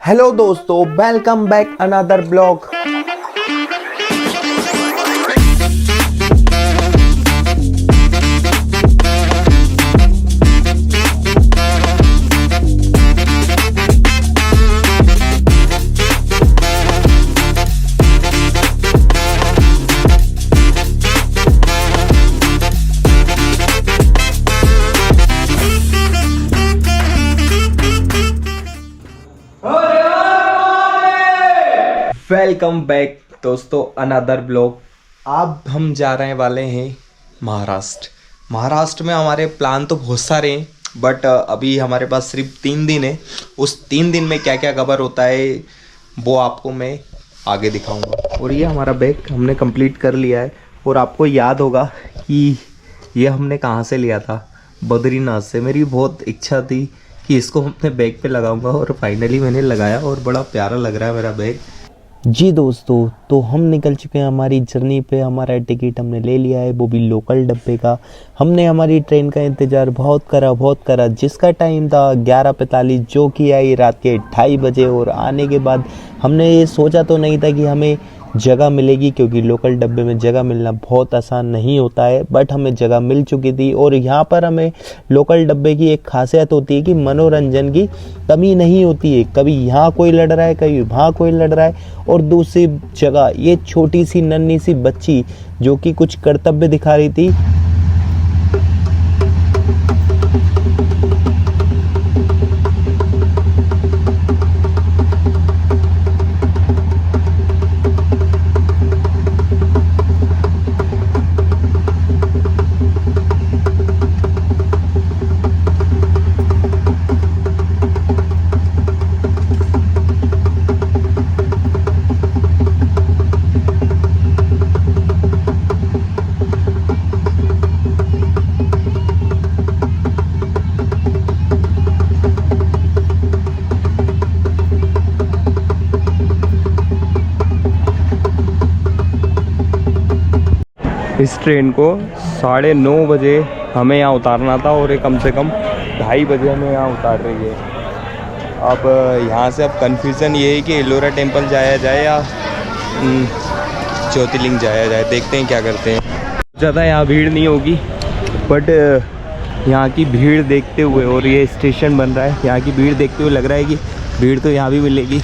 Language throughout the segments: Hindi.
हेलो दोस्तों, welcome back another blog. Welcome back दोस्तों अनदर ब्लॉग। अब हम जा रहे वाले हैं महाराष्ट्र में हमारे प्लान तो बहुत सारे हैं, बट अभी हमारे पास सिर्फ 3 दिन है। उस 3 दिन में क्या क्या कवर होता है वो आपको मैं आगे दिखाऊंगा। और ये हमारा बैग हमने कंप्लीट कर लिया है। और आपको याद होगा कि ये हमने कहाँ से लिया था, बद्रीनाथ से। मेरी बहुत इच्छा थी कि इसको अपने बैग पे लगाऊंगा और फाइनली मैंने लगाया और बड़ा प्यारा लग रहा है मेरा बैग। जी दोस्तों, तो हम निकल चुके हैं हमारी जर्नी पे। हमारा टिकट हमने ले लिया है, वो भी लोकल डब्बे का। हमने हमारी ट्रेन का इंतज़ार बहुत करा, जिसका टाइम था 11:45, जो कि आई रात के 2:30 बजे। और आने के बाद हमने ये सोचा तो नहीं था कि हमें जगह मिलेगी, क्योंकि लोकल डब्बे में जगह मिलना बहुत आसान नहीं होता है, बट हमें जगह मिल चुकी थी। और यहाँ पर हमें लोकल डब्बे की एक खासियत होती है कि मनोरंजन की कमी नहीं होती है। कभी यहाँ कोई लड़ रहा है, कभी वहाँ कोई लड़ रहा है। और दूसरी जगह ये छोटी सी नन्ही सी बच्ची जो कि कुछ कर्तव्य दिखा रही थी। इस ट्रेन को 9:30 बजे हमें यहाँ उतारना था और ये कम से कम 2:30 बजे हमें यहाँ उतार रही है। अब यहाँ से अब कन्फ्यूज़न ये है कि एलोरा टेम्पल जाया जाए या ज्योतिर्लिंग जाया जाए। देखते हैं क्या करते हैं। ज़्यादा यहाँ भीड़ नहीं होगी, बट यहाँ की भीड़ देखते हुए, और ये स्टेशन बन रहा है, यहाँ की भीड़ देखते हुए लग रहा है कि भीड़ तो यहाँ भी मिलेगी।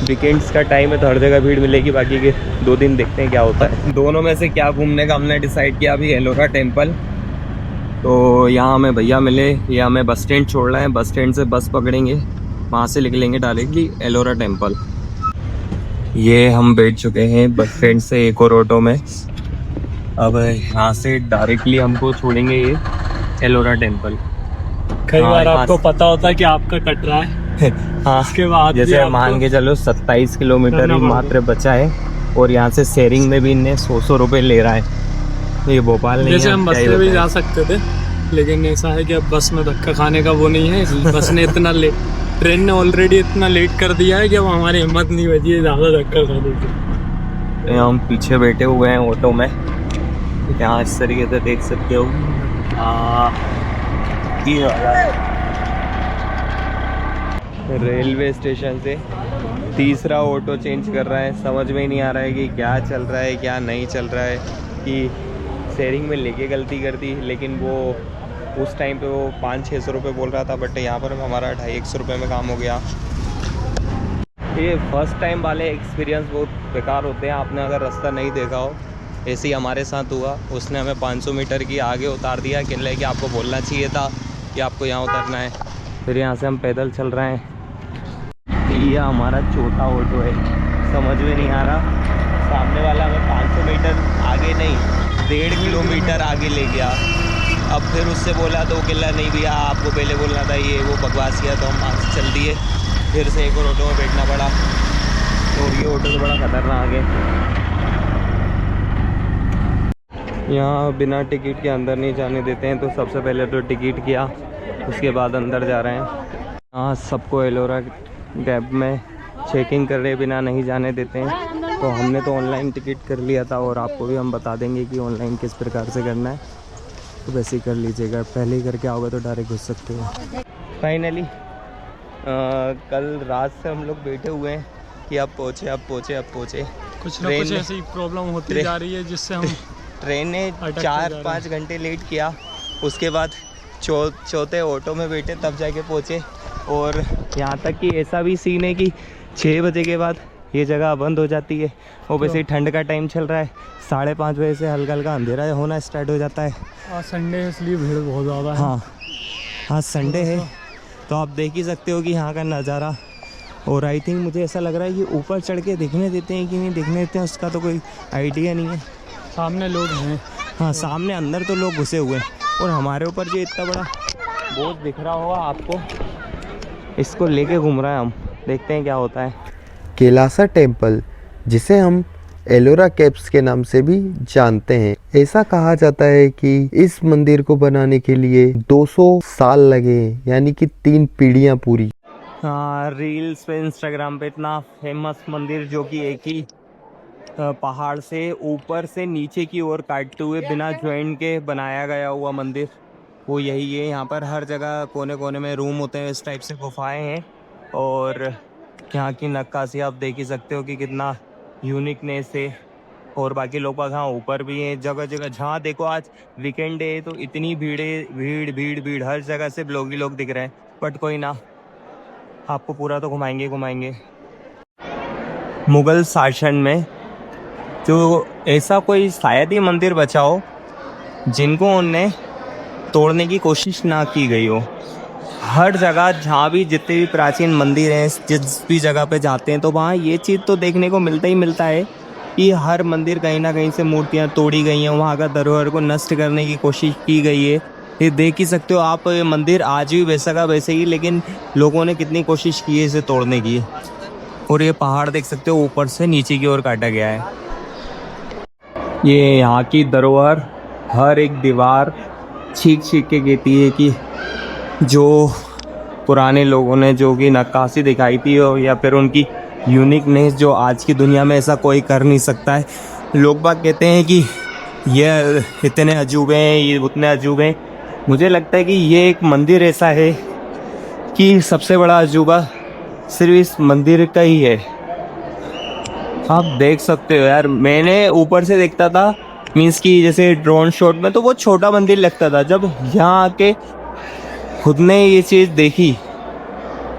वीकेंड्स का टाइम है तो हर जगह भीड़ मिलेगी। बाकी के 2 दिन देखते हैं क्या होता है। दोनों में से क्या घूमने का हमने डिसाइड किया। अभी एलोरा टेम्पल, तो यहाँ हमें भैया मिले, ये हमें बस स्टैंड छोड़ रहे हैं। बस स्टैंड से बस पकड़ेंगे, वहाँ से निकलेंगे डायरेक्टली एलोरा टेम्पल। ये हम बैठ चुके हैं बस स्टैंड से एक और ऑटो में। अब यहाँ से डायरेक्टली हमको छोड़ेंगे ये एलोरा टेम्पल। कई बार आपको पता होता है कि आपका कट रहा है। हाँ, उसके बाद जैसे मान के चलो 27 किलोमीटर ही मात्र बचा है। और यहाँ से शेयरिंग में भी इन्हें 100 रुपये ले रहा है। तो ये भोपाल नहीं है। जैसे हम बस से भी जा सकते थे, लेकिन ऐसा है कि अब बस में धक्का खाने का वो नहीं है। बस ने इतना लेट, ट्रेन ने ऑलरेडी इतना लेट कर दिया है कि अब हमारी हिम्मत नहीं बची है ज़्यादा धक्का खाने की। तो हम पीछे बैठे हुए हैं ऑटो में। यहाँ इस तरीके से देख सकते हो। रेलवे स्टेशन से तीसरा ऑटो चेंज कर रहा है। समझ में ही नहीं आ रहा है कि क्या चल रहा है क्या नहीं चल रहा है। कि शेयरिंग में लेके गलती कर दी, लेकिन वो उस टाइम पे वो 500-600 रुपये बोल रहा था, बट यहाँ पर हमारा 250-100 रुपये में काम हो गया। ये फर्स्ट टाइम वाले एक्सपीरियंस बहुत बेकार होते हैं। आपने अगर रास्ता नहीं देखा हो, ऐसे ही हमारे साथ हुआ। उसने हमें 500 मीटर की आगे उतार दिया। कह रहे कि आपको बोलना चाहिए था कि आपको यहाँ उतरना है। फिर यहाँ से हम पैदल चल रहे हैं। ये हमारा चौथा ऑटो है। समझ में नहीं आ रहा, सामने वाला हमें 500 मीटर आगे नहीं 1.5 किलोमीटर आगे ले गया। अब फिर उससे बोला तो कहला नहीं भैया आपको पहले बोलना था, ये वो बकवास किया। तो हम वहाँ से चल दिए, फिर से एक और ऑटो में बैठना पड़ा। तो ये ऑटो तो बड़ा खतरनाक है। यहाँ बिना टिकट के अंदर नहीं जाने देते हैं। तो सबसे पहले तो टिकट किया, उसके बाद अंदर जा रहे हैं। यहाँ सबको एलोरा कैब में चेकिंग करे बिना नहीं जाने देते हैं। तो हमने तो ऑनलाइन टिकट कर लिया था, और आपको भी हम बता देंगे कि ऑनलाइन किस प्रकार से करना है। तो वैसे ही कर लीजिएगा, पहले ही करके आओगे तो डायरेक्ट घुस सकते हो। फाइनली कल रात से हम लोग बैठे हुए हैं कि अब पहुँचे। कुछ ना कुछ ऐसी प्रॉब्लम होती जा रही है जिससे हम ट्रेन ने अटकते 4-5 घंटे लेट किया। उसके बाद चौथे ऑटो में बैठे तब जाके पहुँचे। और यहाँ तक कि ऐसा भी सीन है कि 6 बजे के बाद ये जगह बंद हो जाती है। और वैसे ही ठंड का टाइम चल रहा है, 5:30 बजे से हल्का हल्का अंधेरा होना स्टार्ट हो जाता है। आज संडे है इसलिए भीड़ बहुत ज़्यादा है। हाँ, आज संडे है तो आप देख ही सकते हो कि यहाँ का नज़ारा। और आई थिंक मुझे ऐसा लग रहा है कि ऊपर चढ़ के दिखने देते हैं कि नहीं दिखने देते हैं उसका तो कोई आइडिया नहीं है। सामने लोग हैं। हाँ, सामने अंदर तो लोग घुसे हुए हैं। और हमारे ऊपर जो इतना बड़ा बोझ दिख रहा होगा आपको, इसको लेके घूम रहा है। हम देखते हैं क्या होता है। कैलासा टेम्पल, जिसे हम एलोरा केव्स के नाम से भी जानते हैं। ऐसा कहा जाता है कि इस मंदिर को बनाने के लिए 200 साल लगे, यानी कि 3 पीढ़ियां पूरी। हाँ, रील्स पे इंस्टाग्राम पे इतना फेमस मंदिर जो कि एक ही पहाड़ से ऊपर से नीचे की ओर काटते हुए बिना जॉइंट के बनाया गया हुआ मंदिर, वो यही है। यहाँ पर हर जगह कोने कोने में रूम होते हैं, इस टाइप से गुफाएं हैं। और यहाँ की नक्काशी आप देख ही सकते हो कि कितना यूनिकनेस है। और बाकी लोग बाग हाँ ऊपर भी हैं, जगह जगह जहाँ देखो। आज वीकेंड है तो इतनी भीड़ हर जगह से लोग ही लोग दिख रहे हैं। बट कोई ना, आपको पूरा तो घुमाएंगे। मुगल शासन में तो ऐसा कोई शायद ही मंदिर बचा हो जिनको उनने तोड़ने की कोशिश ना की गई हो। हर जगह जहाँ भी जितने भी प्राचीन मंदिर हैं, जिस भी जगह पे जाते हैं तो वहाँ ये चीज़ तो देखने को मिलता है कि हर मंदिर कहीं ना कहीं से मूर्तियाँ तोड़ी गई हैं, वहाँ का धरोहर को नष्ट करने की कोशिश की गई है। ये देख ही सकते हो आप, ये मंदिर आज भी वैसा का वैसे ही, लेकिन लोगों ने कितनी कोशिश की है इसे तोड़ने की। और ये पहाड़ देख सकते हो ऊपर से नीचे की ओर काटा गया है। ये यहाँ की धरोहर हर एक दीवार छींक के कहती है कि जो पुराने लोगों ने जो कि नक्काशी दिखाई थी हो, या फिर उनकी यूनिकनेस जो आज की दुनिया में ऐसा कोई कर नहीं सकता है। लोग बाग कहते हैं कि ये इतने अजूबे हैं, ये उतने अजूबे हैं। मुझे लगता है कि ये एक मंदिर ऐसा है कि सबसे बड़ा अजूबा सिर्फ इस मंदिर का ही है। आप देख सकते हो यार, मैंने ऊपर से देखता था, मीन्स कि जैसे ड्रोन शॉट में, तो वो छोटा मंदिर लगता था। जब यहाँ आके खुद ने ये चीज़ देखी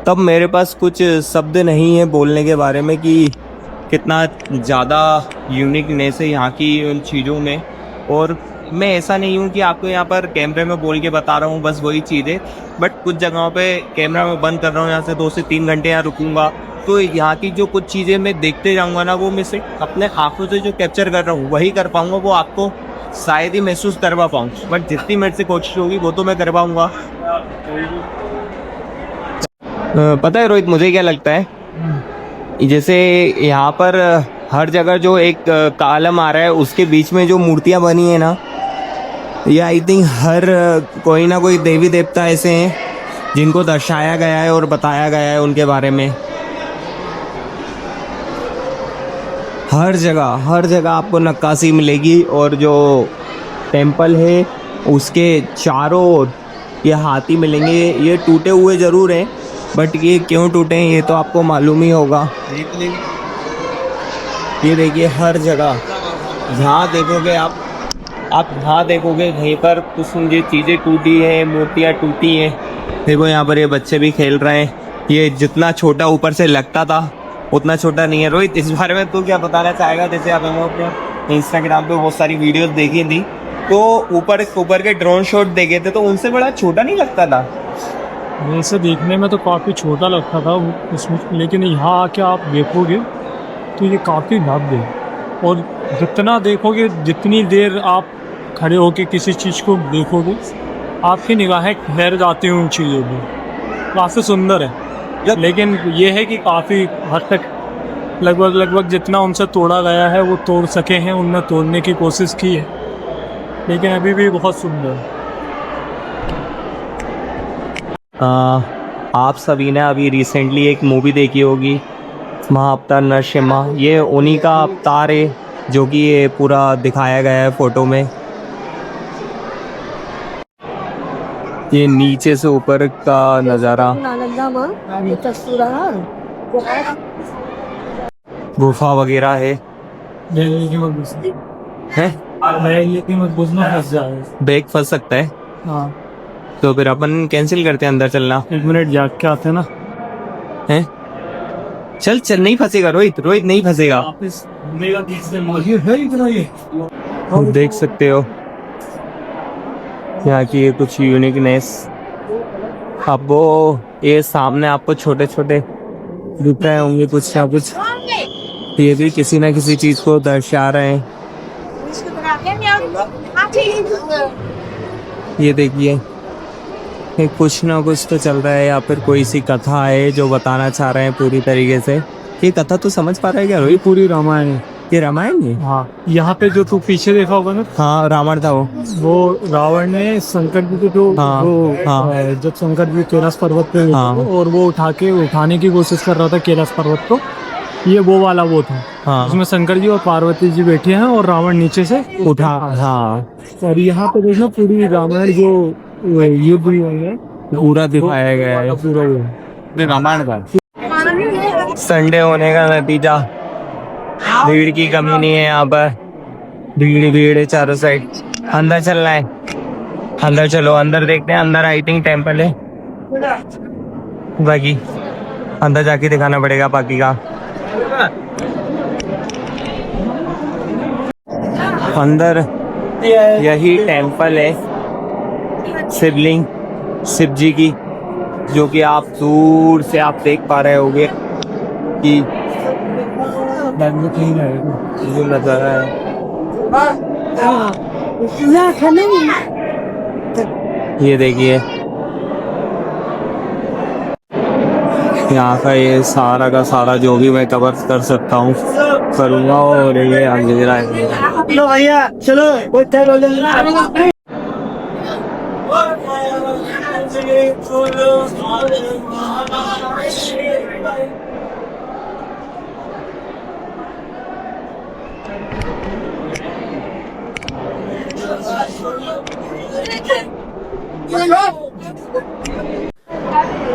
तब मेरे पास कुछ शब्द नहीं है बोलने के बारे में कि कितना ज़्यादा यूनिकनेस है यहाँ की उन चीज़ों में। और मैं ऐसा नहीं हूँ कि आपको यहाँ पर कैमरे में बोल के बता रहा हूँ बस वही चीज़ है, बट कुछ जगहों पे कैमरा में बंद कर रहा हूँ, यहाँ से 2 से 3 घंटे यहाँ रुकूंगा तो यहाँ की जो कुछ चीज़ें मैं देखते जाऊँगा ना, वो मैं सिर्फ अपने आँखों से जो कैप्चर कर रहा हूँ वही कर पाऊँगा। वो आपको शायद ही महसूस करवा पाऊँ, बट जितनी मेरे से कोशिश होगी वो तो मैं कर पाऊँगा। पता है रोहित, मुझे क्या लगता है, जैसे यहाँ पर हर जगह जो एक कॉलम आ रहा है उसके बीच में जो मूर्तियाँ बनी है ना, ये आई थिंक हर कोई ना कोई देवी देवता ऐसे हैं जिनको दर्शाया गया है और बताया गया है उनके बारे में। हर जगह आपको नक्काशी मिलेगी। और जो टेम्पल है उसके चारों ओर ये हाथी मिलेंगे। ये टूटे हुए ज़रूर हैं, बट ये क्यों टूटे हैं ये तो आपको मालूम ही होगा। ये देखिए हर जगह जहाँ देखोगे आप यहाँ देखोगे कहीं पर कुछ ये चीज़ें टूटी हैं, मूर्तियाँ टूटी हैं। देखो यहाँ पर ये बच्चे भी खेल रहे हैं। ये जितना छोटा ऊपर से लगता था उतना छोटा नहीं है। रोहित, इस बारे में तू क्या बताना चाहेगा? जैसे आप अपने इंस्टाग्राम पे बहुत सारी वीडियोस देखी थी तो ऊपर के ड्रोन शॉट देखे थे तो उनसे बड़ा छोटा नहीं लगता था? वैसे देखने में तो काफ़ी छोटा लगता था उसमें, लेकिन यहाँ आके आप देखोगे तो ये काफ़ी भव्य है। और जितना देखोगे, जितनी देर आप खड़े होके किसी चीज़ को देखोगे, आपकी निगाहें ठहर जाती हैं उन चीज़ों में। काफ़ी सुंदर है, लेकिन ये है कि काफ़ी हद तक लगभग जितना उनसे तोड़ा गया है वो तोड़ सके हैं, उनने तोड़ने की कोशिश की है, लेकिन अभी भी बहुत सुंदर है। आप सभी ने अभी रिसेंटली एक मूवी देखी होगी, महाअवतार नरसिम्हा। ये उन्हीं का अवतार है जो कि ये पूरा दिखाया गया है फ़ोटो में। ये नीचे से ऊपर का नज़ारा, गुफा वगैरह है। बैग फंस सकता है, हाँ तो फिर अपन कैंसिल करते हैं, अंदर चलना 1 मिनट जाग के आते ना। है। चल चल, नहीं फंसेगा रोहित, रोहित नहीं फंसेगा। वापस मेरा है इतना ये। देख सकते हो यहाँ की ये कुछ यूनिकनेस। अब वो ये सामने आपको छोटे छोटे दिख रहे होंगे कुछ ना कुछ, ये भी किसी ना किसी चीज को दर्शा रहे हैं। ये देखिए, ये कुछ ना कुछ तो चल रहा है, या फिर कोई सी कथा है जो बताना चाह रहे हैं पूरी तरीके से। ये कथा तो समझ पा रहा है क्या रोहित? पूरी रामायण है। ये रामायण है। हाँ, यहाँ पे जो तू पीछे देखा होगा ना, हाँ रावण था वो रावण ने शंकर जी को जो हाँ, हाँ। जब शंकर जी कैलाश पर्वत पे हाँ। और वो उठाने की कोशिश कर रहा था कैलाश पर्वत को, ये वो वाला वो था। हाँ उसमें शंकर जी और पार्वती जी बैठे हैं और रावण नीचे से उठा। हाँ और यहाँ पे देखना पूरी रामायण जो युद्ध हुई है पूरा दिखाया गया है। पूरा वो रामायण का संडे होने का नतीजा, भीड़ की कमी नहीं है यहाँ पर, भीड़ भीड़ है चारों साइड। अंदर चलना है, अंदर चलो, अंदर देखते हैं। अंदर आई थिंक टेम्पल है, बाकी अंदर जाके दिखाना पड़ेगा बाकी का। अंदर यही टेम्पल है शिवलिंग, शिव जी की, जो कि आप दूर से आप देख पा रहे होंगे कि जो नजारा है। ये देखिए यहाँ का ये सारा का सारा जो भी मैं कवर कर सकता हूँ करूँगा। और ये अंधेरा है। लो भैया चलो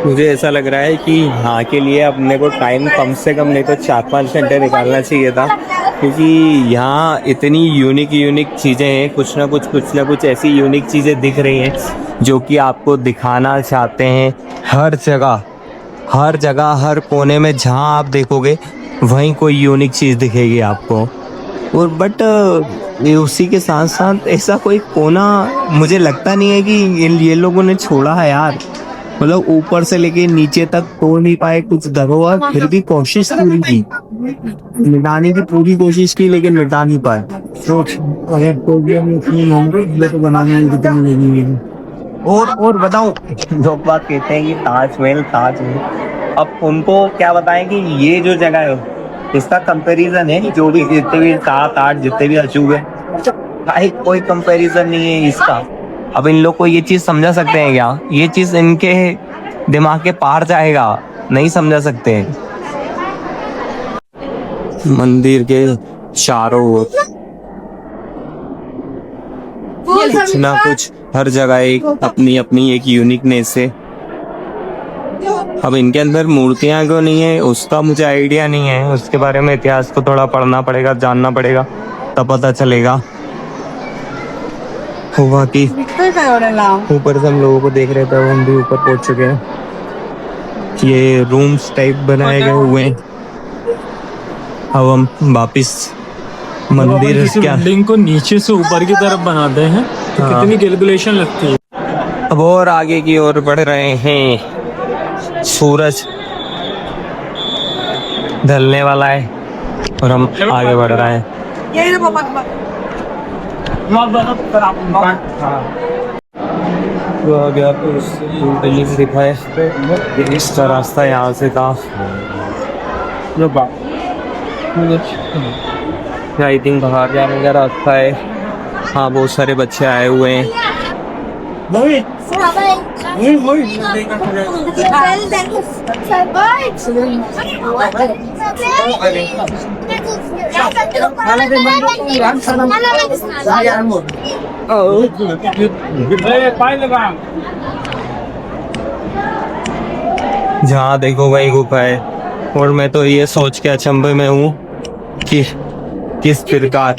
मुझे ऐसा लग रहा है कि यहाँ के लिए अपने को टाइम कम से कम नहीं तो 4-5 घंटे निकालना चाहिए था, क्योंकि यहाँ इतनी यूनिक चीज़ें हैं। कुछ ना कुछ ऐसी यूनिक चीज़ें दिख रही हैं जो कि आपको दिखाना चाहते हैं। हर जगह हर कोने में जहाँ आप देखोगे वहीं कोई यूनिक चीज़ दिखेगी आपको। और बट उसी के साथ साथ ऐसा कोई कोना मुझे लगता नहीं है कि ये लोगों ने छोड़ा है यार। मतलब ऊपर से लेके नीचे तक तोड़ नहीं पाए कुछ धरोहर, फिर भी कोशिश पूरी की, मिटाने की पूरी कोशिश की, लेकिन मिटा नहीं पाए। और बताओ, लोग बात कहते हैं कि ताजमहल, अब उनको क्या बताएं कि ये जो जगह है इसका कंपैरिजन है, जो भी जितने भी 7-8 जितने भी अजूबे भाई, कोई कंपैरिजन नहीं है इसका। अब इन लोग को ये चीज समझा सकते हैं क्या? ये चीज इनके दिमाग के पार जाएगा, नहीं समझा सकते। मंदिर के चारों ओर कुछ ना कुछ, हर जगह एक अपनी एक यूनिकनेस है। अब इनके अंदर मूर्तियां क्यों नहीं है उसका मुझे आइडिया नहीं है, उसके बारे में इतिहास को थोड़ा पढ़ना पड़ेगा, जानना पड़ेगा, तब पता चलेगा। हुआ कि ऊपर से हम लोगों को देख रहे थे, हम भी ऊपर पहुंच चुके हैं। ये रूम्स टाइप बनाए गए हुए हैं। अब हम वापिस मंदिर क्या बिल्डिंग को नीचे से ऊपर की तरफ बनाते हैं तो हाँ। कितनी कैलकुलेशन लगती है। अब और आगे की ओर बढ़ रहे हैं। सूरज ढलने वाला है और हम आगे बढ़ रहे हैं। बिल्डिंग दिखाए, इसका रास्ता यहाँ से था। आई थिंक बाहर जाने का रास्ता है। हाँ, बहुत सारे बच्चे आए हुए हैं। जहाँ देखो वही गुफा है। और मैं तो ये सोच के अचंभे में हूँ कि किस प्रकार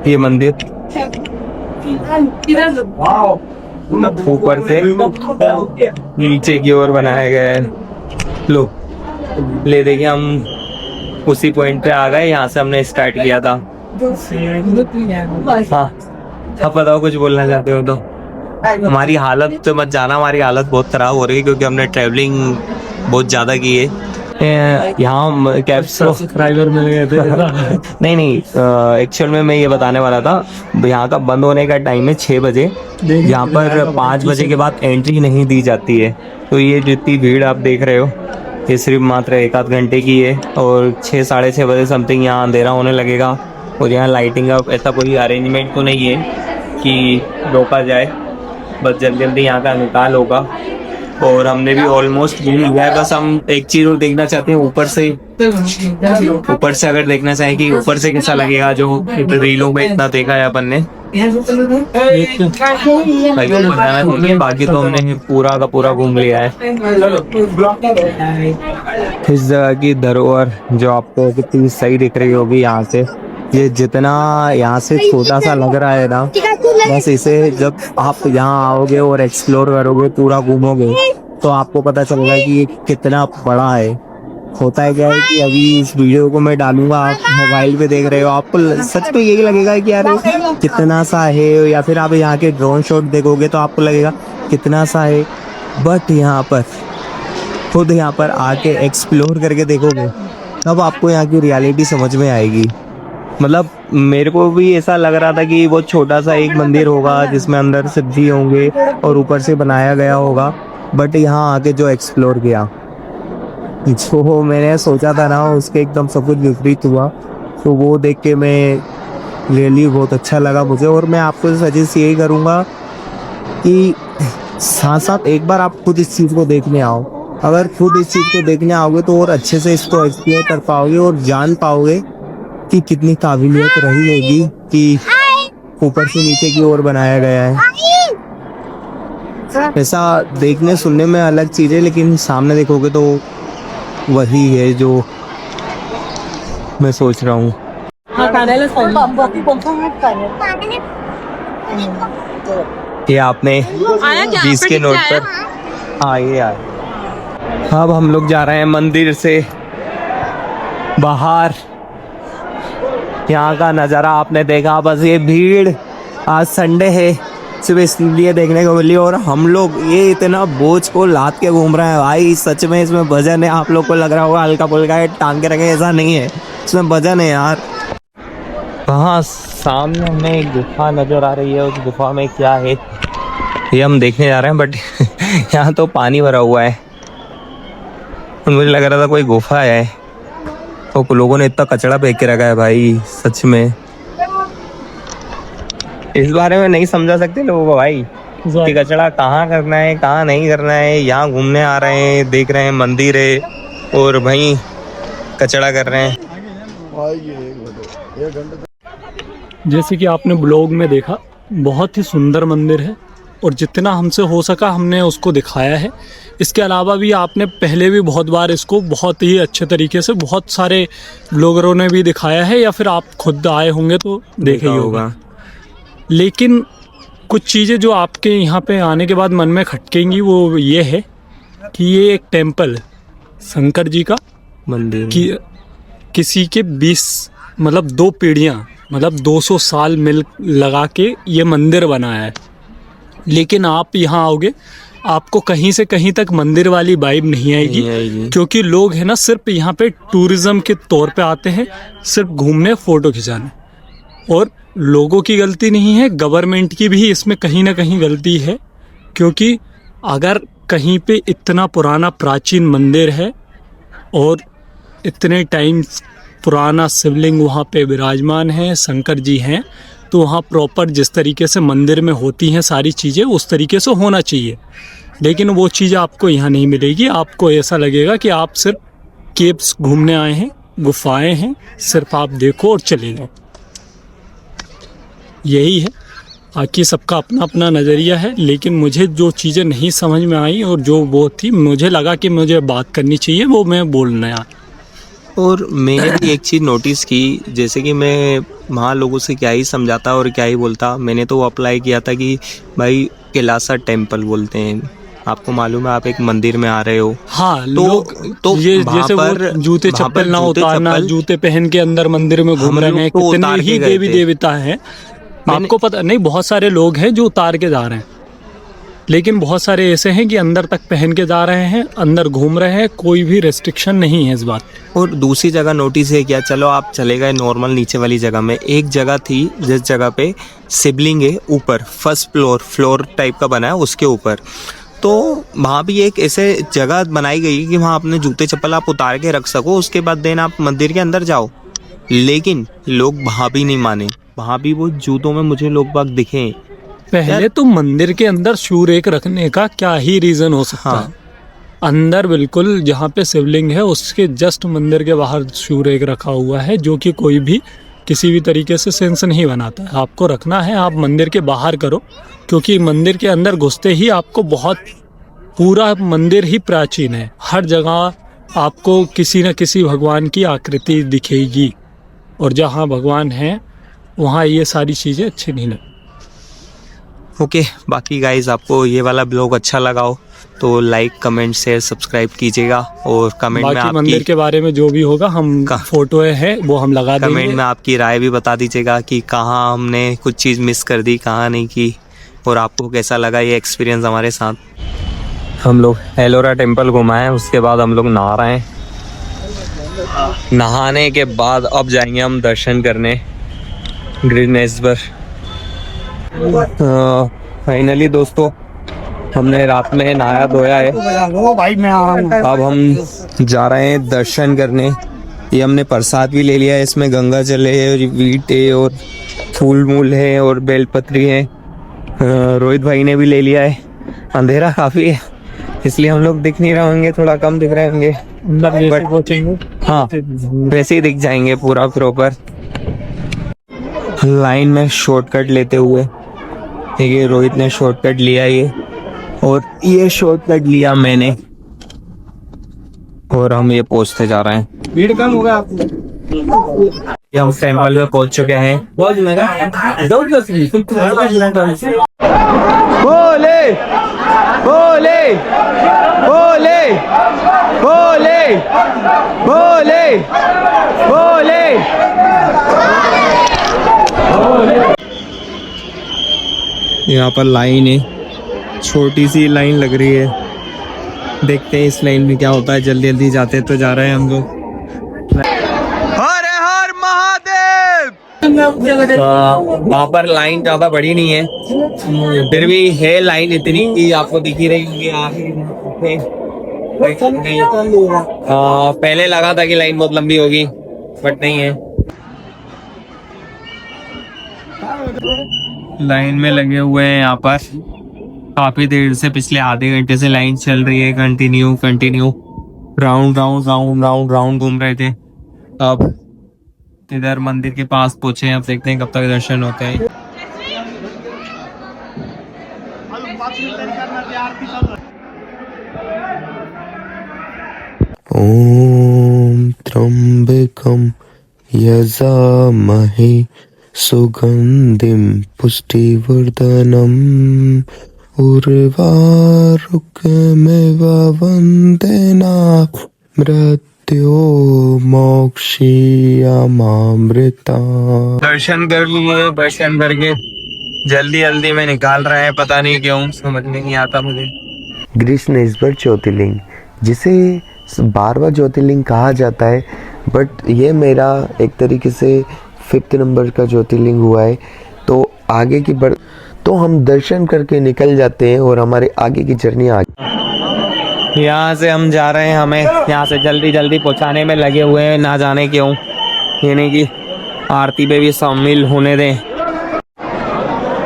ये मंदिर ऊपर से नीचे की ओर बनाया गया है। लो ले देखिए, हम उसी पॉइंट पे आ गए, यहाँ से हमने स्टार्ट किया था। हाँ, अब बताओ कुछ बोलना चाहते हो तो। हमारी हालत तो मत जाना, हमारी हालत बहुत खराब हो रही है क्योंकि हमने ट्रैवलिंग बहुत ज़्यादा की है। यहाँ कैब सब्सक्राइबर मिल गए थे। नहीं, एक्चुअल में मैं ये बताने वाला था, यहाँ का बंद होने का टाइम है 6 बजे। यहाँ पर 5 बजे के बाद एंट्री नहीं दी जाती है। तो ये जितनी भीड़ आप देख रहे हो ये सिर्फ मात्र 1 आध घंटे की है। और 6 साढ़े 6 बजे समथिंग यहाँ अंधेरा होने लगेगा। और यहाँ लाइटिंग का ऐसा कोई अरेंजमेंट तो नहीं है कि रोका जाए, बस जल्दी जल्दी यहाँ का निकाल होगा। और हमने भी ऑलमोस्ट घूम लिया है। बस हम एक चीज़ और देखना चाहते हैं ऊपर से अगर देखना चाहें कि ऊपर से कैसा लगेगा, जो रीलों में इतना देखा है अपन ने। बाकी तो हमने पूरा का पूरा घूम लिया है। इस जगह की धरोहर जो आपको कितनी सही दिख रही होगी यहाँ से, ये जितना यहाँ से छोटा सा लग रहा है ना, बस इसे जब आप यहाँ आओगे और एक्सप्लोर करोगे, पूरा घूमोगे, तो आपको पता चलेगा कि ये कितना बड़ा है। होता है क्या है कि अभी इस वीडियो को मैं डालूंगा, आप मोबाइल पे देख रहे हो, आपको सच में यही लगेगा कि यार कितना सा है, या फिर आप यहाँ के ड्रोन शॉट देखोगे तो आपको लगेगा कितना सा है। बट यहाँ पर खुद यहाँ पर आके एक्सप्लोर करके देखोगे तब आपको यहाँ की रियलिटी समझ में आएगी। मतलब मेरे को भी ऐसा लग रहा था कि वो छोटा सा एक मंदिर होगा जिसमें अंदर शिवजी होंगे और ऊपर से बनाया गया होगा। बट यहाँ आके जो एक्सप्लोर किया, जो मैंने सोचा था ना, उसके एकदम सब कुछ विपरीत हुआ। तो वो देख के मैं रियली बहुत अच्छा लगा मुझे। और मैं आपको सजेस्ट यही करूँगा कि साथ साथ एक बार आप खुद इस चीज़ को देखने आओ। अगर खुद इस चीज़ को देखने आओगे तो और अच्छे से इसको एक्सप्लोर कर पाओगे और जान पाओगे कि कितनी काबिलियत रही होगी कि ऊपर से नीचे की ओर बनाया गया है। ऐसा देखने सुनने में अलग चीज़ है, लेकिन सामने देखोगे तो वही है जो मैं सोच रहा हूँ। ये आपने 20 के नोट पर, हाँ ये यार। अब हम लोग जा रहे हैं मंदिर से बाहर। यहाँ का नज़ारा आपने देखा, बस ये भीड़ आज संडे है सिर्फ इसलिए देखने को मिली। और हम लोग ये इतना बोझ को लाद के घूम रहे हैं भाई, सच में इसमें वजन है। आप लोग को लग रहा होगा हल्का फुल्का है, टांग के रखे, ऐसा नहीं है, इसमें वजन है यार। वहाँ सामने हमें एक गुफा नज़र आ रही है, उस गुफा में क्या है ये हम देखने जा रहे हैं। बट यहाँ तो पानी भरा हुआ है, मुझे लग रहा था कोई गुफा है। तो लोगों ने इतना कचरा फेंक के रखा है भाई, सच में इस बारे में नहीं समझा सकते लोगों को भाई कि कचरा कहाँ करना है कहाँ नहीं करना है। यहाँ घूमने आ रहे हैं, देख रहे हैं मंदिर है और भाई कचरा कर रहे हैं। जैसे कि आपने ब्लॉग में देखा, बहुत ही सुंदर मंदिर है और जितना हमसे हो सका हमने उसको दिखाया है। इसके अलावा भी आपने पहले भी बहुत बार इसको बहुत ही अच्छे तरीके से बहुत सारे ब्लॉगरों ने भी दिखाया है, या फिर आप खुद आए होंगे तो देखा ही होगा। लेकिन कुछ चीज़ें जो आपके यहाँ पे आने के बाद मन में खटकेंगी वो ये है कि ये एक टेम्पल शंकर जी का मंदिर कि किसी के 20 मतलब 2 पीढ़ियाँ मतलब 200 साल मिल लगा के ये मंदिर बनाया है। लेकिन आप यहाँ आओगे आपको कहीं से कहीं तक मंदिर वाली वाइब नहीं आएगी, क्योंकि लोग है ना सिर्फ यहाँ पे टूरिज्म के तौर पे आते हैं, सिर्फ घूमने फ़ोटो खिंचाने। और लोगों की गलती नहीं है, गवर्नमेंट की भी इसमें कहीं ना कहीं गलती है। क्योंकि अगर कहीं पे इतना पुराना प्राचीन मंदिर है और इतने टाइम पुराना शिवलिंग वहाँ पे विराजमान है, शंकर जी हैं, तो वहाँ प्रॉपर जिस तरीके से मंदिर में होती हैं सारी चीज़ें उस तरीके से होना चाहिए। लेकिन वो चीज़ आपको यहाँ नहीं मिलेगी। आपको ऐसा लगेगा कि आप सिर्फ केव्स घूमने आए हैं, गुफाएं हैं, सिर्फ आप देखो और चले जाओ, यही है। बाकी सबका अपना अपना नज़रिया है, लेकिन मुझे जो चीज़ें नहीं समझ में आई और जो वो थी, मुझे लगा कि मुझे बात करनी चाहिए, वो मैं बोलना यार। और मैंने भी एक चीज़ नोटिस की, जैसे कि मैं वहाँ लोगों से क्या ही समझाता और क्या ही बोलता, मैंने तो वो अप्लाई किया था कि भाई कैलासा टेम्पल बोलते हैं, आपको मालूम है आप एक मंदिर में आ रहे हो। हाँ, लोग तो ये वहाँ जैसे पर वो जूते वहाँ पर चप्पल ना जूते उतारना, चप्पल जूते पहन के अंदर मंदिर में घूम हम रहे लोग हैं, तो कितने उतार के ही गए देवी थे। देवता हैं, आपको पता नहीं, बहुत सारे लोग हैं जो उतार के जा रहे हैं, लेकिन बहुत सारे ऐसे हैं कि अंदर तक पहन के जा रहे हैं, अंदर घूम रहे हैं, कोई भी रेस्ट्रिक्शन नहीं है इस बात। और दूसरी जगह नोटिस है क्या, चलो आप चले गए नॉर्मल नीचे वाली जगह में, एक जगह थी जिस जगह पे शिवलिंग है ऊपर, फर्स्ट फ्लोर टाइप का बना है उसके ऊपर, तो वहाँ भी एक ऐसे जगह बनाई गई कि वहाँ अपने जूते चप्पल आप उतार के रख सको, उसके बाद देन आप मंदिर के अंदर जाओ। लेकिन लोग वहाँ भी नहीं माने, वहाँ भी वो जूतों में मुझे लोग बाग दिखे। पहले तो मंदिर के अंदर शू रैक रखने का क्या ही रीज़न हो सकता हाँ। है। अंदर बिल्कुल जहाँ पे शिवलिंग है उसके जस्ट मंदिर के बाहर शू रैक रखा हुआ है, जो कि कोई भी किसी भी तरीके से सेंस नहीं बनाता है। आपको रखना है आप मंदिर के बाहर करो, क्योंकि मंदिर के अंदर घुसते ही आपको बहुत, पूरा मंदिर ही प्राचीन है, हर जगह आपको किसी न किसी भगवान की आकृति दिखेगी, और जहाँ भगवान है वहाँ ये सारी चीज़ें अच्छी नहीं लगती। ओके, बाकी गाइज आपको ये वाला ब्लॉग अच्छा लगा हो तो लाइक कमेंट शेयर सब्सक्राइब कीजिएगा, और कमेंट में बाकी मंदिर आपकी के बारे में जो भी होगा हम फोटो है वो हम लगा कमेंट देंगे। में आपकी राय भी बता दीजिएगा कि कहाँ हमने कुछ चीज़ मिस कर दी, कहाँ नहीं की, और आपको कैसा लगा ये एक्सपीरियंस हमारे साथ। हम लोग एलोरा टेम्पल घुमाए, उसके बाद हम लोग नहा रहे हैं। नहाने के बाद अब जाएंगे हम दर्शन करने ग्रीनेश्वर। फाइनली दोस्तों हमने रात में नहाया धोया है, अब हम जा रहे हैं दर्शन करने। ये हमने प्रसाद भी ले लिया है, इसमें गंगा जल है और वीट है और फूल मूल है और बेलपत्री है। रोहित भाई ने भी ले लिया है। अंधेरा काफ़ी है इसलिए हम लोग दिख नहीं रहे होंगे, थोड़ा कम दिख रहे होंगे, हाँ वैसे ही दिख जाएंगे पूरा प्रॉपर। लाइन में शॉर्टकट लेते हुए, ये रोहित ने शॉर्टकट लिया ये, और ये शॉर्टकट लिया मैंने, और हम ये पहुंचते जा रहे हैं। भीड़ कम होगा आपको। ये हम टेम्पल में पहुंच चुके हैं। बोले बोले बोले बोले बोले बोले यहाँ पर लाइन है, छोटी सी लाइन लग रही है, देखते हैं इस लाइन में क्या होता है। जल्दी जल्दी जाते तो जा रहे हैं हम लोग। हर हर महादेव। वहाँ पर लाइन ज्यादा बड़ी नहीं है, फिर भी है लाइन इतनी कि आपको दिख ही रही होगी। पहले लगा था कि लाइन बहुत लंबी होगी, बट नहीं है। लाइन में लगे हुए हैं यहाँ पर काफी देर से, पिछले आधे घंटे से लाइन चल रही है, continue round round round round round घूम रहे थे। अब इधर मंदिर के पास पहुंचे हैं, अब देखते हैं कब तक दर्शन होते हैं। ओम त्र्यंबकम यजामहे सुगंधिम पुष्टिवर्धनम उर्वारुकमेव वंदेना मृत्यो मोक्षीयमामृता। दर्शन कर लिए, दर्शन करके जल्दी जल्दी में निकाल रहे हैं, पता नहीं क्यों, समझ में नहीं आता मुझे। ग्रीष्मेश्वर ज्योतिर्लिंग, जिसे 12वां ज्योतिर्लिंग कहा जाता है, बट ये मेरा एक तरीके से 5th नंबर का ज्योतिर्लिंग हुआ है। तो आगे की तो हम दर्शन करके निकल जाते हैं और हमारे आगे की जर्नी आगे। यहाँ से हम जा रहे हैं, हमें यहाँ से जल्दी जल्दी पहुँचाने में लगे हुए हैं, ना जाने क्यों, यानी कि आरती पे भी शामिल होने दें।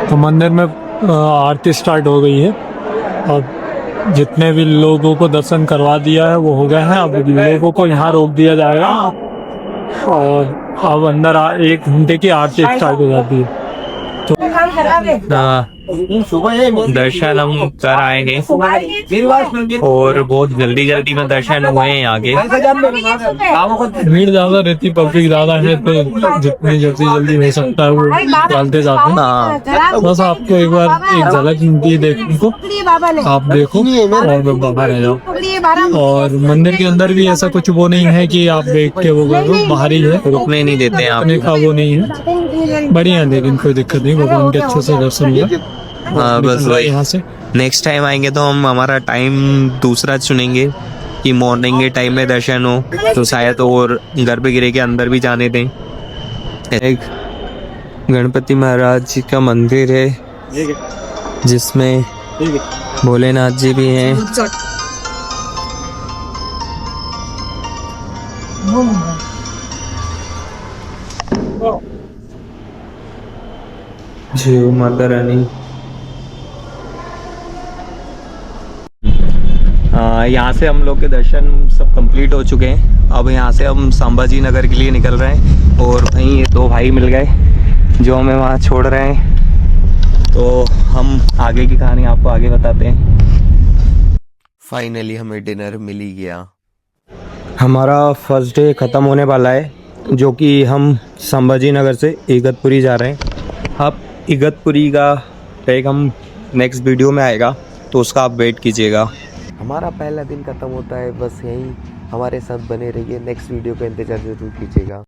तो मंदिर में आरती स्टार्ट हो गई है, और जितने भी लोगों को दर्शन करवा दिया है वो हो गए हैं। अब लोगों को यहाँ रोक दिया जाएगा, और अब अंदर 1 घंटे की आरती स्टार्ट हो जाती है। तो दर्शन हम कर आए हैं और बहुत जल्दी जल्दी में दर्शन हुए हैं आगे। भीड़ ज्यादा रहती, पब्लिक ज्यादा है, तो जितनी जल्दी हो सकता है वो डालते जाते हैं। हाँ बस आपको एक बार एक झलक मिलती है देखने को, आप देखो और बाहर रह जाओ। और मंदिर के अंदर भी ऐसा कुछ वो नहीं है कि आप देख के वो करो, बाहर ही है, रुकने नहीं देते हैं आप। रुकने का वो नहीं है, बढ़िया है, लेकिन कोई दिक्कत नहीं, भगवान के अच्छे से दर्शन हुआ। हाँ बस वही, यहाँ से नेक्स्ट टाइम आएंगे तो हम हमारा टाइम दूसरा चुनेंगे कि मॉर्निंग के टाइम में दर्शन हो, तो शायद और गर्भगृह के अंदर भी जाने दें। एक गणपति महाराज जी का मंदिर है जिसमें भोलेनाथ जी भी हैं। जय माता रानी। यहाँ से हम लोग के दर्शन सब कंप्लीट हो चुके हैं। अब यहाँ से हम संभाजी नगर के लिए निकल रहे हैं और वहीं ये दो भाई मिल गए जो हमें वहाँ छोड़ रहे हैं, तो हम आगे की कहानी आपको आगे बताते हैं। फाइनली हमें डिनर मिल ही गया। हमारा फर्स्ट डे ख़त्म होने वाला है, जो कि हम संभाजी नगर से इगतपुरी जा रहे हैं। अब इगतपुरी का टैग हम नेक्स्ट वीडियो में आएगा, तो उसका आप वेट कीजिएगा। हमारा पहला दिन खत्म होता है बस यहीं। हमारे साथ बने रहिए, नेक्स्ट वीडियो का इंतजार जरूर कीजिएगा।